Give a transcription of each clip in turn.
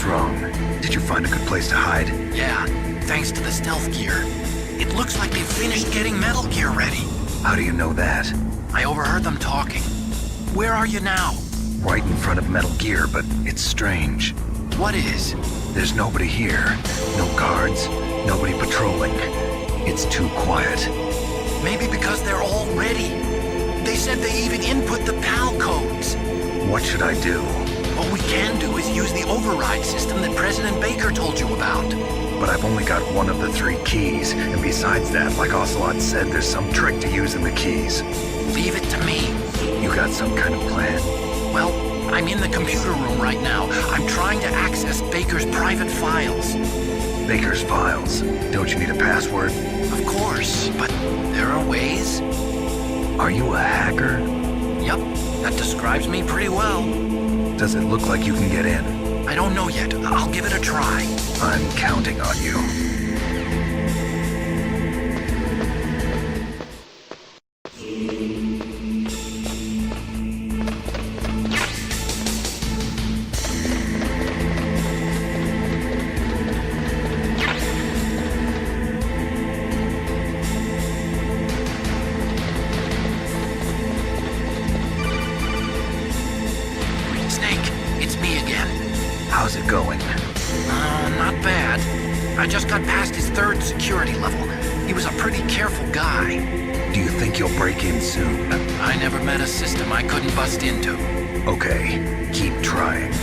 wrong? Did you find a good place to hide? Yeah, thanks to the stealth gear. It looks like they've finished getting Metal Gear ready. How do you know that? I overheard them talking. Where are you now? Right in front of Metal Gear, but it's strange. What is? There's nobody here. No guards, nobody patrolling. It's too quiet. Maybe because they're all ready. They said they even input the PAL codes. What should I do? What we can do is use the override system that President Baker told you about. But I've only got one of the 3 keys, and besides that, like Ocelot said, there's some trick to using the keys. Leave it to me. You got some kind of plan? Well, I'm in the computer room right now. I'm trying to access Baker's private files. Baker's files? Don't you need a password? Of course, but there are ways. Are you a hacker? Yep, that describes me pretty well. Does it look like you can get in? I don't know yet. I'll give it a try. I'm counting on you. How's it going? Not bad. I just got past his 3rd security level. He was a pretty careful guy. Do you think you'll break in soon? I never met a system I couldn't bust into. Okay, keep trying.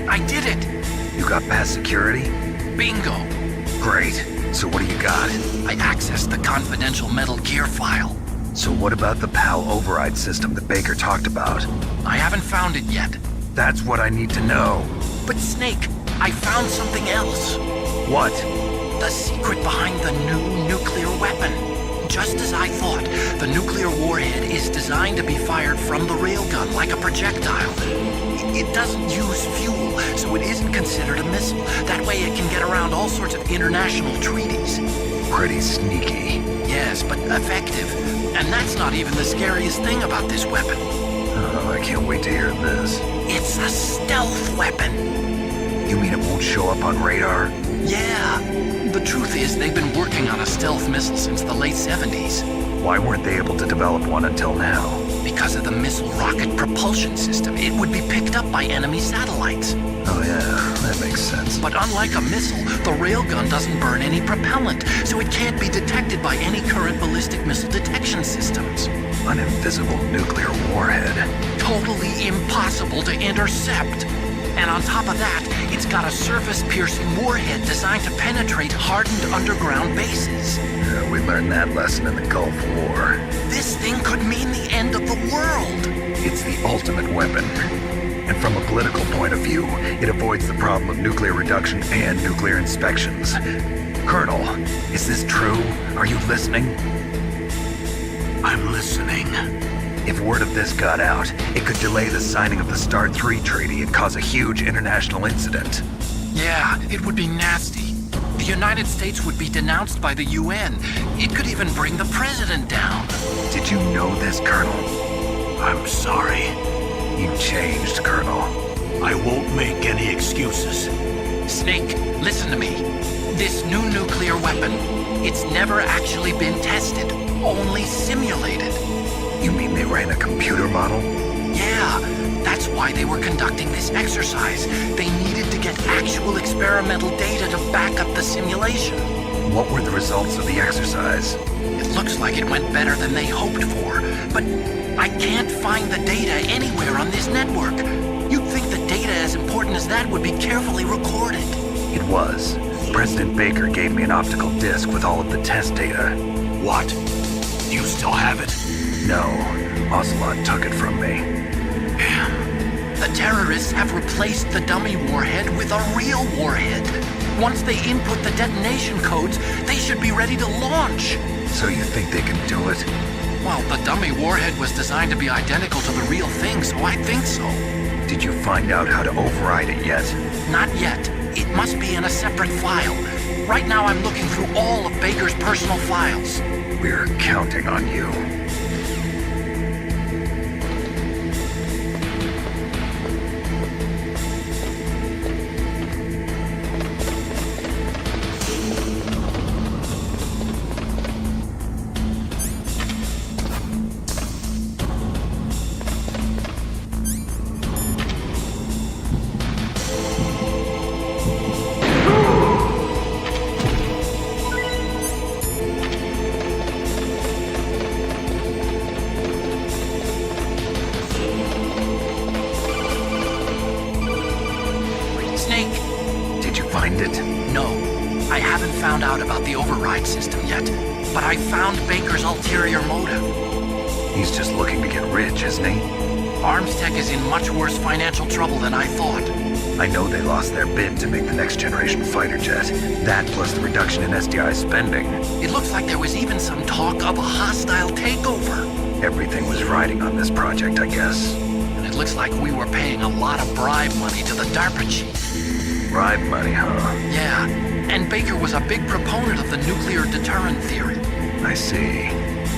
I did it! You got past security? Bingo! Great. So what do you got? I accessed the confidential Metal Gear file. So what about the PAL override system that Baker talked about? I haven't found it yet. That's what I need to know. But Snake, I found something else. What? The secret behind the new nuclear weapon. Just as I thought, the nuclear warhead is designed to be fired from the railgun like a projectile. It doesn't use fuel, so it isn't considered a missile. That way it can get around all sorts of international treaties. Pretty sneaky. Yes, but effective. And that's not even the scariest thing about this weapon. Oh, I can't wait to hear this. It's a stealth weapon. You mean it won't show up on radar? Yeah. The truth is, they've been working on a stealth missile since the late 70s. Why weren't they able to develop one until now? Because of the missile rocket propulsion system. It would be picked up by enemy satellites. Oh yeah, that makes sense. But unlike a missile, the railgun doesn't burn any propellant, so it can't be detected by any current ballistic missile detection systems. An invisible nuclear warhead. Totally impossible to intercept. And on top of that, it's got a surface-piercing warhead designed to penetrate hardened underground bases. Yeah, we learned that lesson in the Gulf War. This thing could mean the end of the world. It's the ultimate weapon. And from a political point of view, it avoids the problem of nuclear reduction and nuclear inspections. Colonel, is this true? Are you listening? I'm listening. If word of this got out, it could delay the signing of the START 3 treaty and cause a huge international incident. Yeah, it would be nasty. The United States would be denounced by the UN. It could even bring the president down. Did you know this, Colonel? I'm sorry. You changed, Colonel. I won't make any excuses. Snake, listen to me. This new nuclear weapon, it's never actually been tested, only simulated. You mean they ran a computer model? Yeah, that's why they were conducting this exercise. They needed to get actual experimental data to back up the simulation. What were the results of the exercise? It looks like it went better than they hoped for, but I can't find the data anywhere on this network. You'd think the data as important as that would be carefully recorded. It was. President Baker gave me an optical disc with all of the test data. What? Do you still have it? No, Ocelot took it from me. The terrorists have replaced the dummy warhead with a real warhead. Once they input the detonation codes, they should be ready to launch. So you think they can do it? Well, the dummy warhead was designed to be identical to the real thing, so I think so. Did you find out how to override it yet? Not yet. It must be in a separate file. Right now I'm looking through all of Baker's personal files. We're counting on you. Find it? No, I haven't found out about the override system yet, but I found Baker's ulterior motive. He's just looking to get rich, isn't he? Armstech is in much worse financial trouble than I thought. I know they lost their bid to make the next generation fighter jet. That plus the reduction in SDI spending. It looks like there was even some talk of a hostile takeover. Everything was riding on this project, I guess. And it looks like we were paying a lot of bribe money to the DARPA chief. Bribe money, huh? Yeah, and Baker was a big proponent of the nuclear deterrent theory. I see.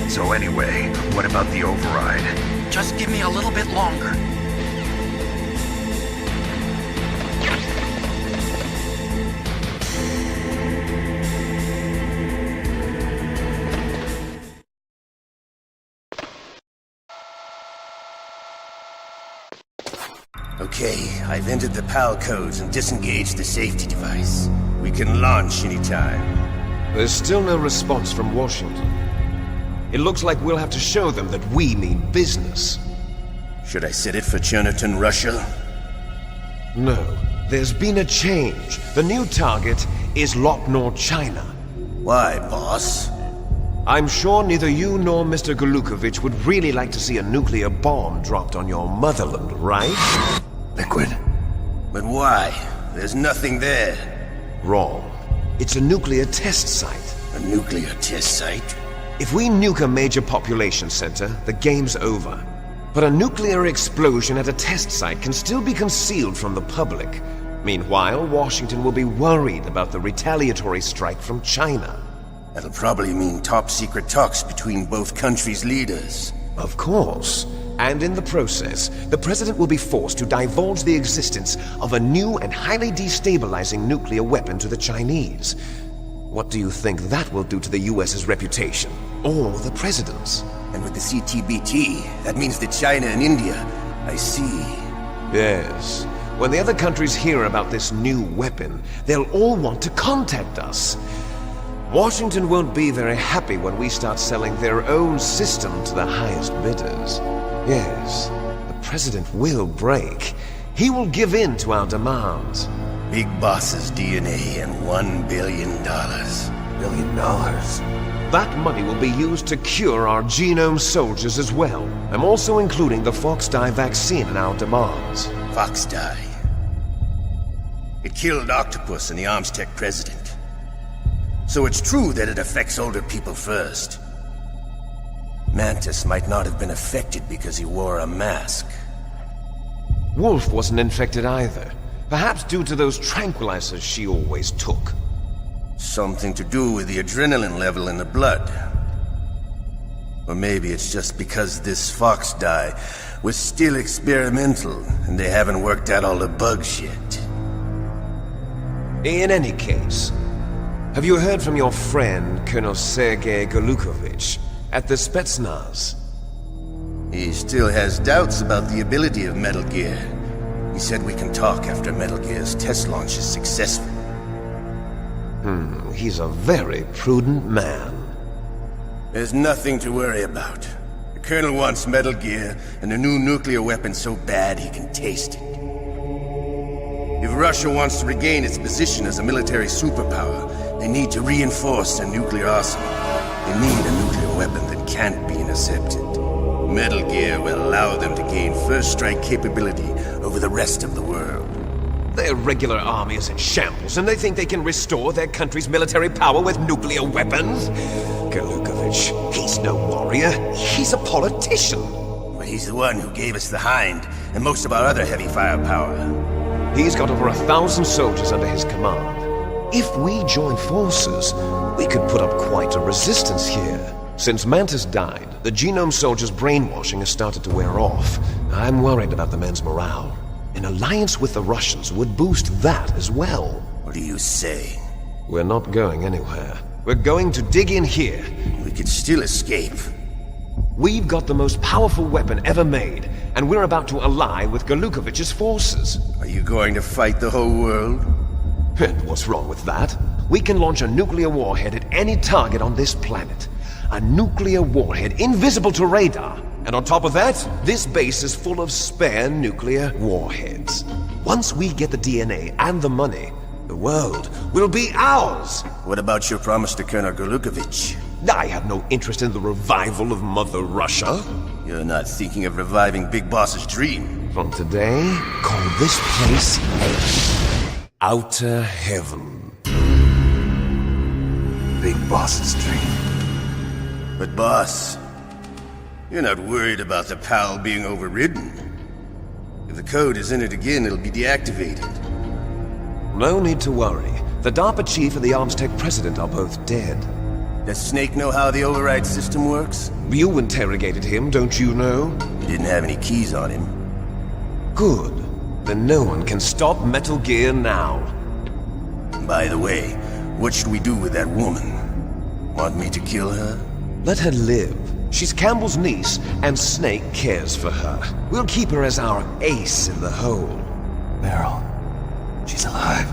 So anyway, what about the override? Just give me a little bit longer. Okay, I've entered the PAL codes and disengaged the safety device. We can launch anytime. There's still no response from Washington. It looks like we'll have to show them that we mean business. Should I set it for Cherniton, Russia? No, there's been a change. The new target is Lopnor, China. Why, boss? I'm sure neither you nor Mr. Golukovich would really like to see a nuclear bomb dropped on your motherland, right? Liquid. But why? There's nothing there. Wrong. It's a nuclear test site. A nuclear test site? If we nuke a major population center, the game's over. But a nuclear explosion at a test site can still be concealed from the public. Meanwhile, Washington will be worried about the retaliatory strike from China. That'll probably mean top-secret talks between both countries' leaders. Of course. And in the process, the President will be forced to divulge the existence of a new and highly destabilizing nuclear weapon to the Chinese. What do you think that will do to the US's reputation? Or the President's? And with the CTBT, that means that China and India... I see. Yes. When the other countries hear about this new weapon, they'll all want to contact us. Washington won't be very happy when we start selling their own system to the highest bidders. Yes, the President will break. He will give in to our demands. Big Boss's DNA and $1 billion. $1 billion? That money will be used to cure our genome soldiers as well. I'm also including the Fox-Die vaccine in our demands. Fox-Die? It killed Octopus and the Armstech president. So it's true that it affects older people first. Mantis might not have been affected because he wore a mask. Wolf wasn't infected either. Perhaps due to those tranquilizers she always took. Something to do with the adrenaline level in the blood. Or maybe it's just because this Fox-Die was still experimental and they haven't worked out all the bugs yet. In any case, have you heard from your friend, Colonel Sergei Golukovich, at the Spetsnaz? He still has doubts about the ability of Metal Gear. He said we can talk after Metal Gear's test launch is successful. He's a very prudent man. There's nothing to worry about. The Colonel wants Metal Gear and a new nuclear weapon so bad he can taste it. Russia wants to regain its position as a military superpower, they need to reinforce their nuclear arsenal. They need a nuclear weapon that can't be intercepted. Metal Gear will allow them to gain first strike capability over the rest of the world. Their regular army is in shambles, and they think they can restore their country's military power with nuclear weapons? Galukovich, he's no warrior. He's a politician. But he's the one who gave us the Hind and most of our other heavy firepower. He's got over 1,000 soldiers under his command. If we join forces, we could put up quite a resistance here. Since Mantis died, the Genome Soldier's brainwashing has started to wear off. I'm worried about the men's morale. An alliance with the Russians would boost that as well. What are you saying? We're not going anywhere. We're going to dig in here. We could still escape. We've got the most powerful weapon ever made, and we're about to ally with Galukovich's forces. Are you going to fight the whole world? And what's wrong with that? We can launch a nuclear warhead at any target on this planet. A nuclear warhead invisible to radar. And on top of that, this base is full of spare nuclear warheads. Once we get the DNA and the money, the world will be ours. What about your promise to Colonel Galukovich? I have no interest in the revival of Mother Russia. You're not thinking of reviving Big Boss's dream. From today, call this place Outer Heaven. Big Boss's dream. But boss, you're not worried about the PAL being overridden. If the code is entered again, it'll be deactivated. No need to worry. The DARPA chief and the Arms Tech president are both dead. Does Snake know how the override system works? You interrogated him, don't you know? He didn't have any keys on him. Good. Then no one can stop Metal Gear now. By the way, what should we do with that woman? Want me to kill her? Let her live. She's Campbell's niece, and Snake cares for her. We'll keep her as our ace in the hole. Meryl, she's alive.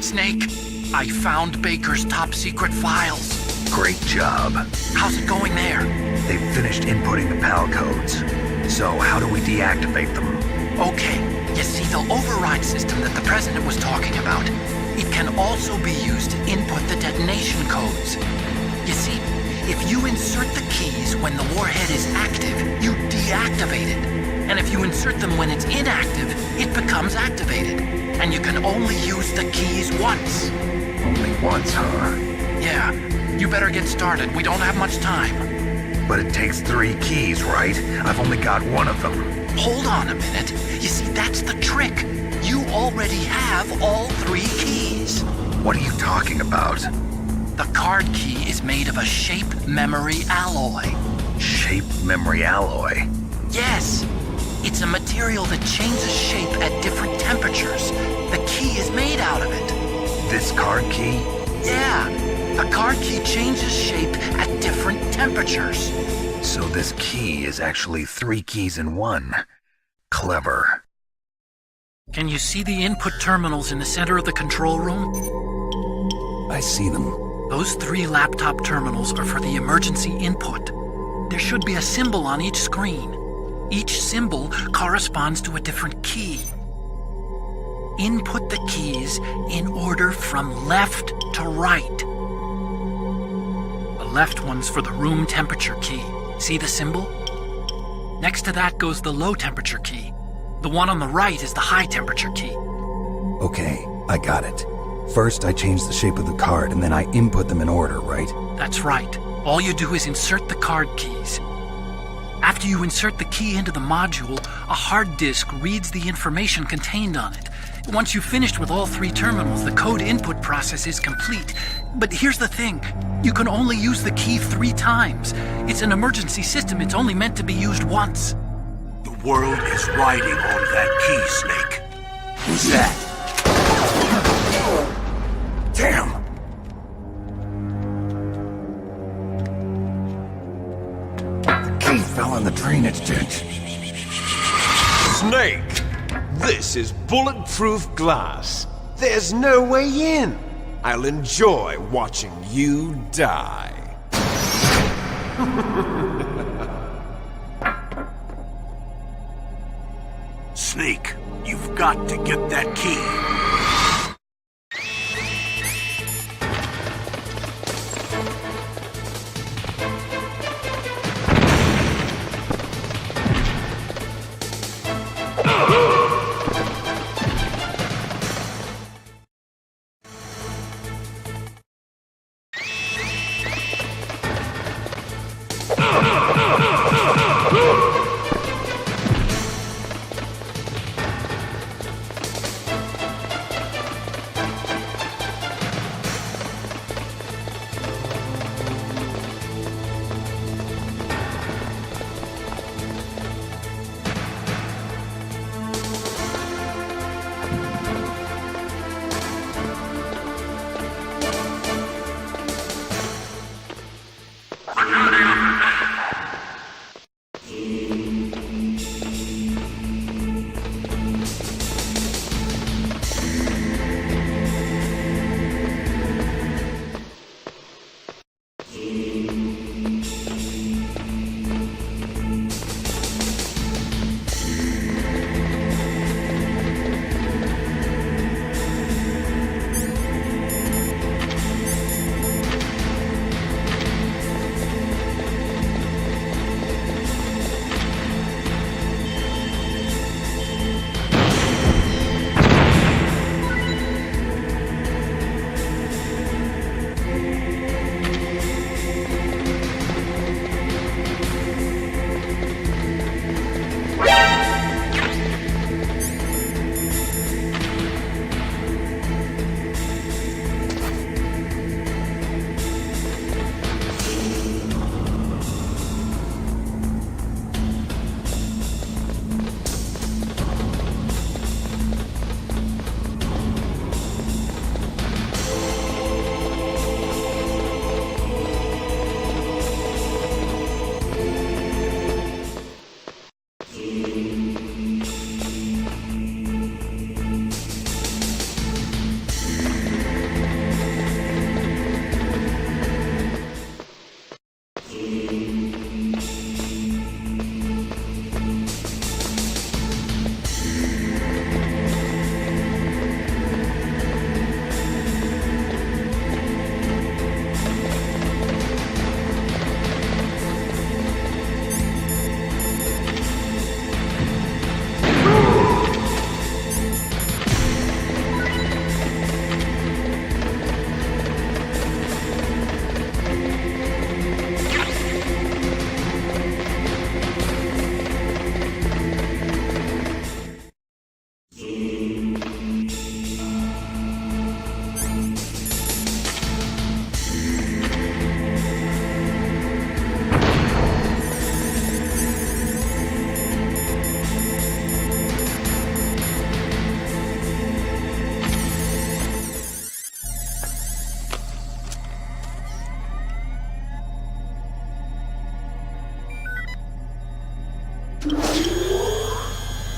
Snake, I found Baker's top-secret files. Great job. How's it going there? They've finished inputting the PAL codes. So how do we deactivate them? Okay, you see the override system that the President was talking about. It can also be used to input the detonation codes. You see, if you insert the keys when the warhead is active, you deactivate it. And if you insert them when it's inactive, it becomes activated. And you can only use the keys once. Only once, huh? Yeah, you better get started. We don't have much time. But it takes 3 keys, right? I've only got one of them. Hold on a minute. You see, that's the trick. You already have all 3 keys. What are you talking about? The card key is made of a shape memory alloy. Shape memory alloy? Yes. It's a material that changes shape at different temperatures. The key is made out of it. This card key? Yeah. A card key changes shape at different temperatures. So this key is actually 3 keys in one. Clever. Can you see the input terminals in the center of the control room? I see them. Those 3 laptop terminals are for the emergency input. There should be a symbol on each screen. Each symbol corresponds to a different key. Input the keys in order from left to right. The left one's for the room temperature key. See the symbol? Next to that goes the low temperature key. The one on the right is the high temperature key. Okay, I got it. First, I change the shape of the card, and then I input them in order, right? That's right. All you do is insert the card keys. After you insert the key into the module, a hard disk reads the information contained on it. Once you've finished with all 3 terminals, the code input process is complete. But here's the thing. You can only use the key 3 times. It's an emergency system. It's only meant to be used once. The world is riding on that key, Snake. Who's that? Damn! The key fell in the drainage ditch. Snake! This is bulletproof glass. There's no way in. I'll enjoy watching you die. Snake, you've got to get that key.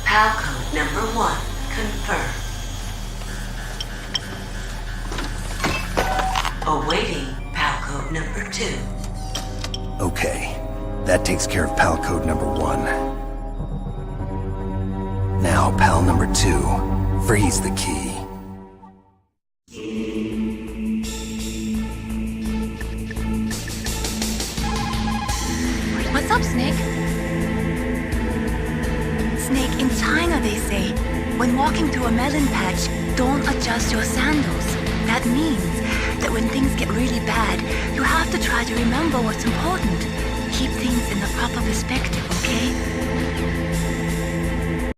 PAL code number 1 confirmed. Awaiting PAL code number 2. Okay, that takes care of PAL code number 1. Now, PAL number 2, freeze the key. What's up, Snake? Snake, in China they say, when walking through a melon patch, don't adjust your sandals. That means that when things get really bad, you have to try to remember what's important. Keep things in the proper perspective, okay?